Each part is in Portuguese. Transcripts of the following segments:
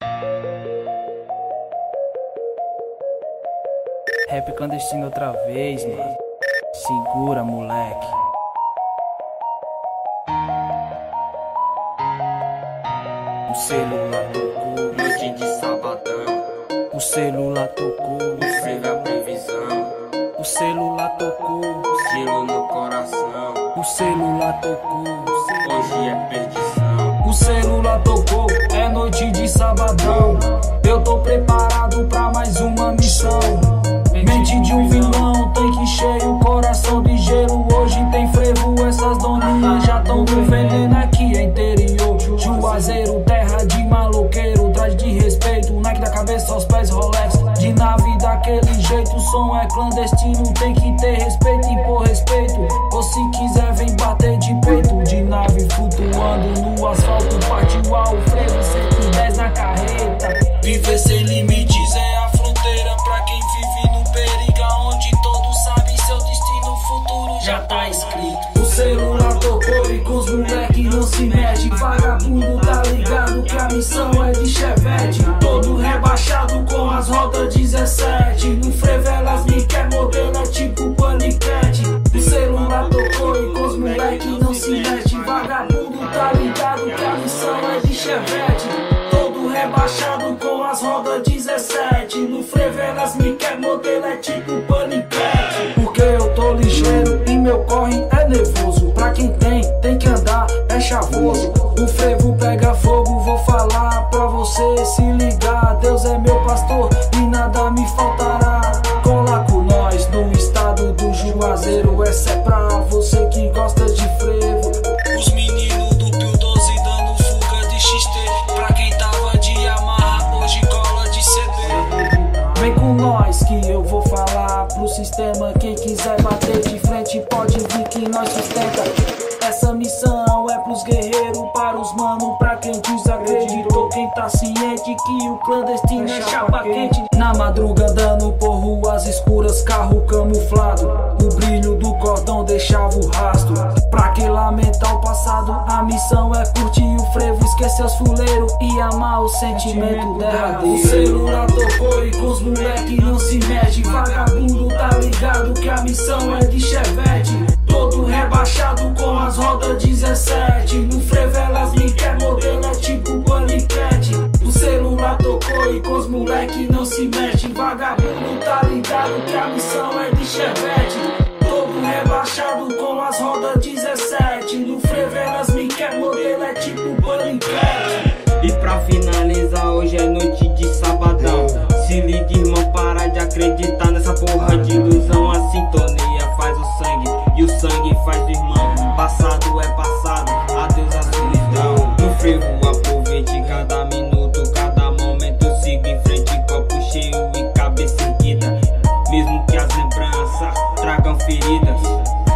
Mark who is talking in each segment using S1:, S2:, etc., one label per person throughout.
S1: Rap clandestino outra vez, mano. Segura, moleque. O celular tocou,
S2: Noite de sabadão,
S1: o celular tocou,
S2: o frevo é a previsão,
S1: o celular tocou,
S2: gelo no coração,
S1: o celular tocou,
S2: hoje é perdição.
S1: o celular tocou, é noite de sabadão. Eu tô preparado pra mais uma missão. Mente de um vilão, tanque cheio, coração de gelo. Hoje tem frevo, essas doninhas já tão com veneno. Aqui é interior, Juazeiro, terra de maloqueiro. Traje de respeito, Nike da cabeça aos pés, Rolex de nave daquele jeito. O som é clandestino, tem que ter respeito e por respeito. Ou se quiser vem bater de peito. De nave flutuando no asfalto, partiu ao frevo, 110 na carreta. Viver sem limites é a fronteira pra quem vive no perigo, onde todos sabem seu destino, o futuro já tá escrito. O celular tocou e com os moleque não se mete. Vagabundo tá ligado que a missão é de chevette. Todo rebaixado com as rodas 17. No frevo elas me quer modelo, é tipo paniquete. O celular tocou e com os moleque não se mete. Vagabundo tá ligado que a missão é de chevette. Todo rebaixado com as rodas 17. No frevo elas me quer modelo, é tipo paniquete. Porque eu tô ligeiro e meu corre é nervoso. Pra quem tem que andar, é chavoso. O frevo pega fogo, vou falar pra você se ligar. Deus é meu pastor e nada me faltará. Cola com nós no estado do Juazeiro. Essa é pra você que gosta de frevo. Os meninos do Pio 12 dando fuga de XT. Pra quem tava de amarra, hoje cola de CD. Vem com nós que eu vou falar pro sistema. Quem quiser bater de frente pode vir que nós sustenta. Essa missão é pros guerreiros, para os mano, pra quem desacreditou. Quem tá ciente que o clandestino é chapa quente. Na madruga dando por ruas escuras, carro camuflado. O brilho do cordão deixava o rastro. Pra que lamentar o passado, a missão é curtir o frevo, esquecer os fuleiros e amar o sentimento derradeiro. O celular tocou e com os moleque não se mete. Vagabundo tá ligado que a missão é de chevette. Todo rebaixado com as rodas 17. No frevo elas me quer modelo, é tipo paniquete. O celular tocou e com os moleque não se mete. Vagabundo tá ligado que a missão é de chevette. Todo rebaixado com as rodas 17. No frevo elas me quer modelo, é tipo paniquete.
S2: E pra finalizar, hoje é noite de sabadão. Se liga, irmão, para de acreditar nessa porra de ilusão. A sintonia faz o sangue e o sangue faz o irmão. Passado é passado, adeus a solidão. No frevo aproveite cada minuto, cada momento. Siga em frente, copo cheio e cabeça erguida. Mesmo que as lembranças tragam feridas.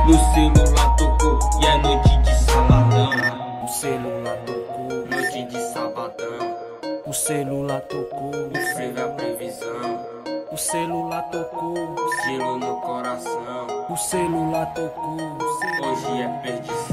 S2: No celular tocou e é noite de sabadão.
S1: O celular tocou,
S2: Noite de sabadão,
S1: o celular tocou,
S2: o frevo é a previsão,
S1: o celular tocou,
S2: gelo no coração,
S1: o celular tocou.
S2: hoje é perdição.